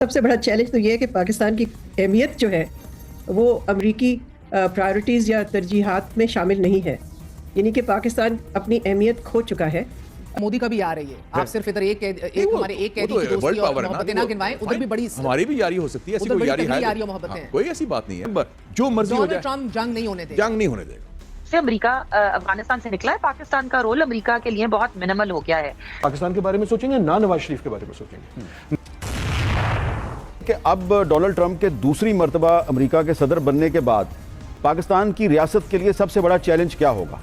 سب سے بڑا چیلنج تو یہ ہے کہ پاکستان کی اہمیت جو ہے وہ امریکی پرائرٹیز یا ترجیحات میں شامل نہیں ہے، یعنی کہ پاکستان اپنی اہمیت کھو چکا ہے۔ مودی کا بھی آ رہی ہے، آپ صرف ادھر ایک ہمارے ایک قیدی کی دوستی اور محبتیں نہ گنوائیں، ادھر بھی بڑی ہماری بھی یاری ہو سکتی ہے، ایسی کوئی یاری ہے، یاری اور محبتیں کوئی ایسی بات نہیں ہے، جو مرضی ہو جائے، ٹرمپ جنگ نہیں ہونے دے جنگ نہیں ہونے دے گا۔ سے امریکہ افغانستان سے نکلا ہے، پاکستان کا رول امریکہ کے لیے بہت منیمل ہو گیا ہے۔ پاکستان کے بارے میں سوچیں گے، نہ نواز شریف کے بارے میں سوچیں گے کہ اب ڈونلڈ ٹرمپ کے دوسری مرتبہ امریکہ کے صدر بننے کے بعد پاکستان کی ریاست کے لیے سب سے بڑا چیلنج کیا ہوگا؟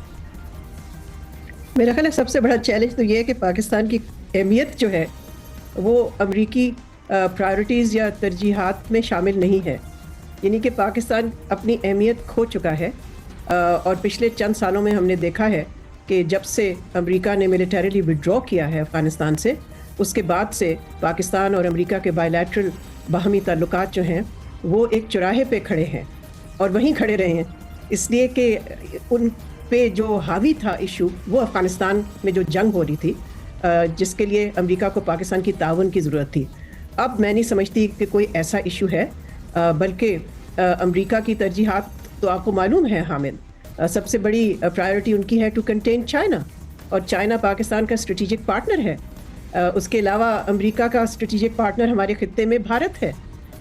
میرا خیال ہے سب سے بڑا چیلنج تو یہ ہے کہ پاکستان کی اہمیت جو ہے وہ امریکی پرائرٹیز یا ترجیحات میں شامل نہیں ہے، یعنی کہ پاکستان اپنی اہمیت کھو چکا ہے، اور پچھلے چند سالوں میں ہم نے دیکھا ہے کہ جب سے امریکہ نے ملیٹریلی وڈرا کیا ہے افغانستان سے، اس کے بعد سے پاکستان اور امریکہ کے بائی لیٹرل باہمی تعلقات جو ہیں وہ ایک چوراہے پہ کھڑے ہیں اور وہیں کھڑے رہے ہیں، اس لیے کہ ان پہ جو حاوی تھا ایشو وہ افغانستان میں جو جنگ ہو رہی تھی، جس کے لیے امریکہ کو پاکستان کی تعاون کی ضرورت تھی۔ اب میں نہیں سمجھتی کہ کوئی ایسا ایشو ہے، بلکہ امریکہ کی ترجیحات تو آپ کو معلوم ہے حامد، سب سے بڑی پرائرٹی ان کی ہے ٹو کنٹین چائنا، اور چائنا پاکستان کا اسٹریٹجک پارٹنر ہے۔ اس کے علاوہ امریکہ کا اسٹریٹجک پارٹنر ہمارے خطے میں بھارت ہے،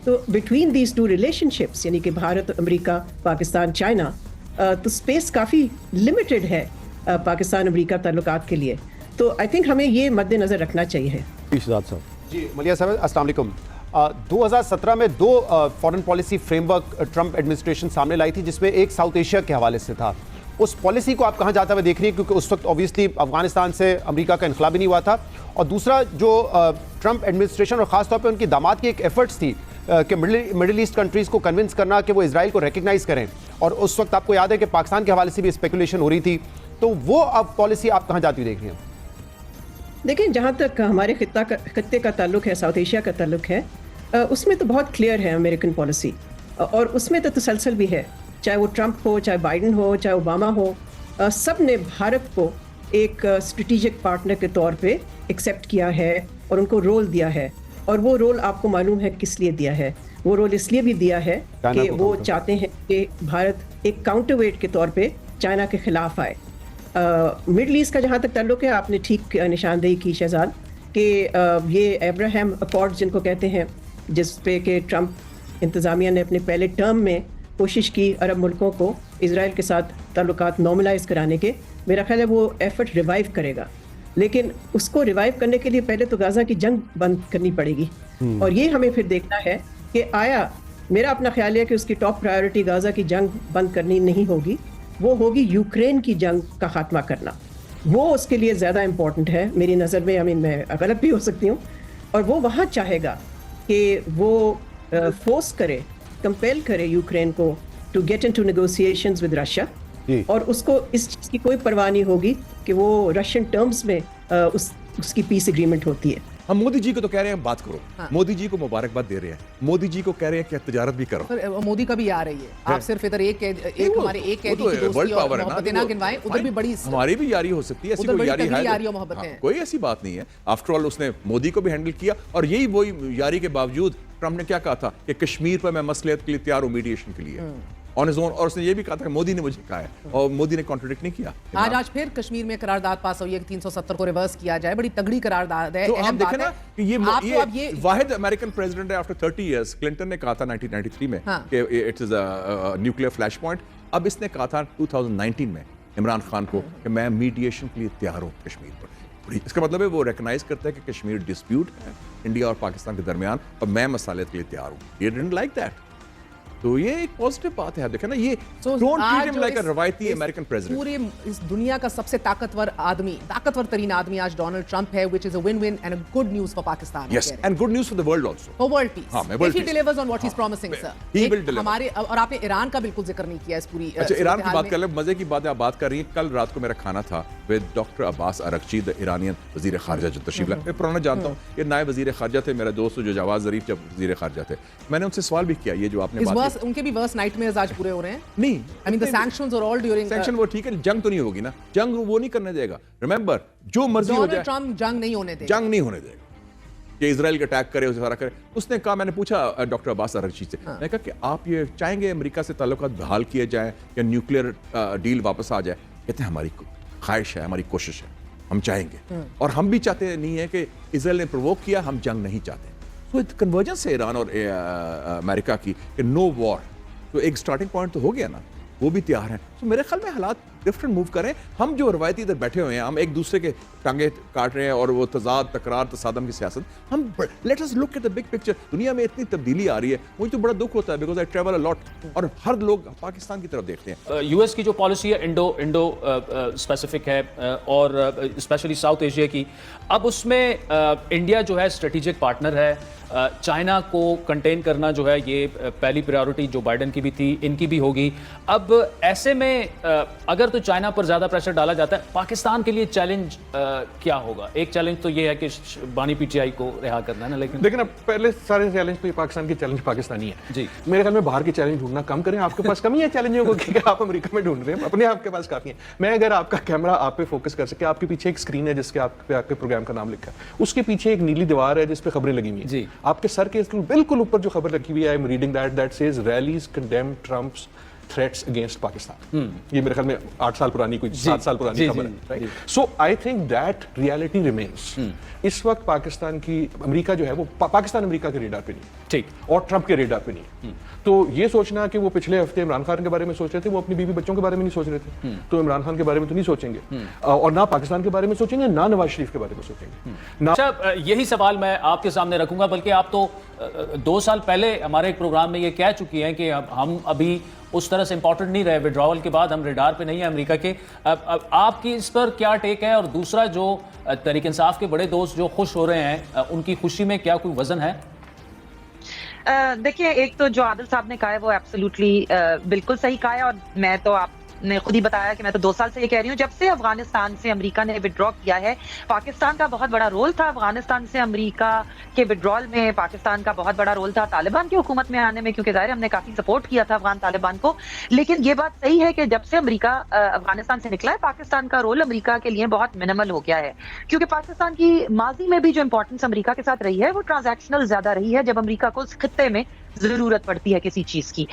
تو between these two relation ships, یعنی کہ بھارت، امریکہ، پاکستان، چائنا، تو اسپیس کافی لمیٹڈ ہے پاکستان امریکہ تعلقات کے لیے، تو آئی تھنک ہمیں یہ مد نظر رکھنا چاہیے۔ شہزاد صاحب جی ملیہ صاحب السلام علیکم۔ 2017 میں دو foreign policy framework Trump administration سامنے لائی تھی، جس میں ایک ساؤتھ ایشیا کے حوالے سے تھا۔ اس پالیسی کو آپ کہاں جاتا ہوئے دیکھ رہی ہیں، کیونکہ اس وقت اوبیسلی افغانستان سے امریکہ کا انخلا بھی نہیں ہوا تھا، اور دوسرا جو ٹرمپ ایڈمنسٹریشن اور خاص طور پہ ان کی داماد کی ایک ایفرٹس تھی کہ مڈل ایسٹ کنٹریز کو کنونس کرنا کہ وہ اسرائیل کو ریکگنائز کریں، اور اس وقت آپ کو یاد ہے کہ پاکستان کے حوالے سے بھی اسپیکولیشن ہو رہی تھی، تو وہ اب پالیسی آپ کہاں جاتی ہوئی دیکھ رہی ہیں؟ دیکھیں، جہاں تک ہمارے خطے کا تعلق ہے، ساؤتھ ایشیا کا تعلق ہے، اس میں تو بہت کلیئر ہے امریکن پالیسی، اور اس میں تو تسلسل بھی ہے، چاہے وہ ٹرمپ ہو، چاہے بائیڈن ہو، چاہے اوباما ہو، سب نے بھارت کو ایک اسٹریٹجک پارٹنر کے طور پہ ایکسیپٹ کیا ہے اور ان کو رول دیا ہے، اور وہ رول آپ کو معلوم ہے کس لیے دیا ہے۔ وہ رول اس لیے بھی دیا ہے کہ وہ چاہتے ہیں کہ بھارت ایک کاؤنٹر ویٹ کے طور پہ چائنا کے خلاف آئے۔ مڈل ایسٹ کا جہاں تک تعلق ہے، آپ نے ٹھیک نشاندہی کی شہزاد، کہ یہ ایبراہیم اکارڈ جن کو کہتے ہیں، جس پہ کہ ٹرمپ انتظامیہ نے اپنے پہلے ٹرم میں کوشش کی عرب ملکوں کو اسرائیل کے ساتھ تعلقات نارملائز کرانے کے، میرا خیال ہے وہ ایفرٹ ریوائیو کرے گا، لیکن اس کو ریوائیو کرنے کے لیے پہلے تو غزہ کی جنگ بند کرنی پڑے گی، اور یہ ہمیں پھر دیکھنا ہے کہ آیا، میرا اپنا خیال ہے کہ اس کی ٹاپ پرائیورٹی غزہ کی جنگ بند کرنی نہیں ہوگی، وہ ہوگی یوکرین کی جنگ کا خاتمہ کرنا، وہ اس کے لیے زیادہ امپورٹنٹ ہے میری نظر میں۔ میں غلط بھی ہو سکتی ہوں، اور وہ وہاں چاہے گا کہ وہ فورس کرے، کمپیل کرے یوکرین کو to get into negotiations with Russia, اور اس کو اس چیز کی کوئی پرواہ نہیں ہوگی کہ وہ رشین ٹرمز میں اس کی پیس ایگریمنٹ ہوتی ہے۔ ہم مودی جی کو تو کہہ رہے ہیں بات کرو، مودی جی کو مبارکباد دے رہے ہیں، مودی جی کو کہہ رہے ہیں کہ تجارت بھی کرو۔ مودی کا بھی آ رہی ہے، آپ صرف ادھر ایک ہمارے ایک قیدی کی دوستی اور محبتیں نہ گنوائیں، ادھر بھی بڑی ہماری بھی یاری ہو سکتی ہے، ایسی کوئی یاری ہے، یاری اور محبتیں، کوئی ایسی بات نہیں ہے۔ آفٹر آل اس نے مودی کو بھی ہینڈل کیا، اور یہی وہی یاری کے باوجود ٹرمپ نے کیا کہا تھا کہ کشمیر پر میں مصلحت کے لیے تیار ہوں، میڈیشن کے لیے آن ہز اون، اور اس نے یہ بھی کہا تھا کہ مودی نے مجھے کہا ہے، اور مودی نے کانٹرڈکٹ نہیں کیا۔ آج پھر کشمیر میں قرارداد پاس ہوئی ہے کہ 370 کو ریورس کیا جائے، بڑی تگڑی قرارداد ہے، تو آپ اہم دیکھیں نا کہ یہ یہ واحد امریکن پریزیڈنٹ ہے آفٹر 30 ایئرز۔ کلنٹن نے کہا تھا 1993 میں کہ it is a nuclear flash point, اب اس نے کہا تھا 2019 میں عمران خان کو کہ میں میڈیشن کے لیے تیار ہوں کشمیر پر۔ اس کا مطلب ہے وہ ریکگنائز کرتا ہے کہ کشمیر ڈسپیوٹ ہے انڈیا اور پاکستان کے درمیان، اور میں مصالحت کے لیے تیار ہوں۔ یہ ڈنٹ لائک دیٹ، تو یہ ایک پازیٹیو بات ہے۔ دیکھیں نا، یہ ڈونٹ ٹریٹ ہم لائک اے روایتی امریکن پریزیڈنٹ۔ پورے اس دنیا کا سب سے طاقتور ترین آدمی آج ڈونلڈ ٹرمپ ہے، which is a win-win and a good news for Pakistan. Yes, and good news for the world also. For world peace. If he delivers on what he's promising, sir. He will deliver. ہمارے، اور آپ نے ایران کا بالکل ذکر نہیں کیا اس پوری۔ اچھا، ایران کی بات کر لیں، مزے کی بات ہے، آپ بات کر رہی ہیں۔ کل رات کو میرا کھانا تھا with doctor Abbas Araghchi, the Iranian وزیر خارجہ جو تشریف لائے، میں پرانا جانتا ہوں، یہ نائب وزیر خارجہ تھے، میرا دوست جو جواز ظریف جب وزیر خارجہ تھے، میں نے ان سے سوال بھی کیا، یہ جو آپ نے بات کی، ان کے بھی ورس نائٹ میں آج پورے ہو رہے ہیں۔ نہیں، I mean the sanctions are all during sanction وہ ٹھیک ہے، جنگ تو نہیں ہوگی نا، جنگ وہ نہیں کرنے دے گا۔ ریممبر، جو مرضی ہو جائے، ڈونلڈ ٹرمپ جنگ نہیں ہونے دے گا، جنگ نہیں ہونے دے گا۔ کہ اسرائیل کا اٹیک کرے اسے سارا کرے. اس نے کہا, میں نے پوچھا ڈاکٹر عباس اراغچی سے, میں نے کہا کہ آپ یہ چاہیں گے امریکہ سے تعلقات بحال کیے جائیں یا نیوکلیئر ڈیل واپس آ جائے؟ کہتے ہیں ہماری خواہش ہے, ہماری کوشش ہے, ہم چاہیں گے, اور ہم بھی چاہتے نہیں ہیں کہ اسرائیل نے پرووک کیا, ہم جنگ نہیں چاہتے. تو کنورجنس ہے ایران اور امریکہ کی کہ نو وار, تو ایک سٹارٹنگ پوائنٹ تو ہو گیا نا, وہ بھی تیار ہیں. تو میرے خیال میں حالات ڈفرنٹ موو کریں. ہم جو روایتی ادھر بیٹھے ہوئے ہیں, ہم ایک دوسرے کے ٹانگیں کاٹ رہے ہیں اور وہ تضاد, تکرار, تصادم کی سیاست, ہم let us look at the big picture. دنیا میں اتنی تبدیلی آ رہی ہے, مجھے تو بڑا دکھ ہوتا ہے بیکاز آئی ٹریول اے لاٹ, اور ہر لوگ پاکستان کی طرف دیکھتے ہیں. یو ایس کی جو پالیسی ہے انڈو اسپیسیفک ہے, اور اسپیشلی ساؤتھ ایشیا کی, اب اس میں انڈیا جو ہے اسٹریٹجک پارٹنر ہے. چائنا کو کنٹین کرنا جو ہے یہ پہلی پریورٹی جو بائیڈن کی بھی تھی, ان کی بھی ہوگی. اب ایسے میں اگر تو چائنا پر زیادہ پریشر ڈالا جاتا ہے, پاکستان کے لیے چیلنج کیا ہوگا؟ ایک چیلنج تو یہ ہے کہ بانی پی ٹی آئی کو رہا کرنا ہے نا, لیکن اب پہلے سارے چیلنج پہ پاکستان کے چیلنج پاکستانی ہے جی. میرے خیال میں باہر کے چیلنج ڈھونڈنا کم کریں. آپ کے پاس کمی ہے چیلنجوں کو کہ آپ امریکہ میں ڈھونڈ رہے ہیں, اپنے آپ کے پاس کافی ہیں. میں اگر آپ کا کیمرہ آپ پہ فوکس کر سکے, آپ کے پیچھے ایک اسکرین ہے جس کے آپ کے پروگرام کا نام لکھا ہے, اس کے پیچھے ایک نیلی دیوار ہے جس پہ خبریں لگی ہوئی ہیں. آپ کے سر کے بالکل اوپر جو خبر لکھی ہوئی ہے, I'm reading that says rallies condemn Trump's threats against Pakistan. یہ میرے خیال میں 8 سال پرانی, کوئی 7 سال پرانی خبر ہے. So I think that reality remains. اس وقت پاکستان کی امریکہ جو ہے وہ پاکستان امریکہ کے ریڈار پہ نہیں, ٹھیک, اور ٹرمپ کے ریڈار پہ نہیں. تو یہ سوچنا کہ وہ پچھلے ہفتے عمران خان کے بارے میں سوچ رہے تھے, وہ اپنی بیوی بچوں کے بارے میں نہیں سوچ رہے تھے, تو عمران خان کے بارے میں تو نہیں سوچیں گے, اور نہ پاکستان کے بارے میں سوچیں گے, نہ نواز شریف کے بارے میں سوچیں گے. اچھا, یہی سوال میں آپ کے سامنے رکھوں گا, بلکہ آپ تو 2 سال پہلے ہمارے ایک پروگرام میں یہ کہہ چکی ہیں کہ ہم ابھی اس طرح سے امپورٹنٹ نہیں رہے, وڈراول کے بعد ہم ریڈار پہ نہیں ہیں امریکہ کے. آپ کی اس پر کیا ٹیک ہے؟ اور دوسرا, جو تحریک انصاف کے بڑے دوست جو خوش ہو رہے ہیں, ان کی خوشی میں کیا کوئی وزن ہے؟ دیکھیے, ایک تو جو عادل صاحب نے کہا ہے وہ ایبسولوٹلی بالکل صحیح کہا ہے, اور میں تو آپ نے خود ہی بتایا کہ میں تو 2 سال سے یہ کہہ رہی ہوں, جب سے افغانستان سے امریکہ نے وڈرا کیا ہے, پاکستان کا بہت بڑا رول تھا افغانستان سے امریکہ کے وڈرال میں, پاکستان کا بہت بڑا رول تھا طالبان کی حکومت میں آنے میں, کیونکہ ظاہر ہم نے کافی سپورٹ کیا تھا افغان طالبان کو. لیکن یہ بات صحیح ہے کہ جب سے امریکہ افغانستان سے نکلا ہے, پاکستان کا رول امریکہ کے لیے بہت منیمل ہو گیا ہے, کیونکہ پاکستان کی ماضی میں بھی جو امپورٹنس امریکہ کے ساتھ رہی ہے وہ ٹرانزیکشنل زیادہ رہی ہے, جب امریکہ کو اس خطے میں ضرورت پڑتی ہے کسی چیز کی.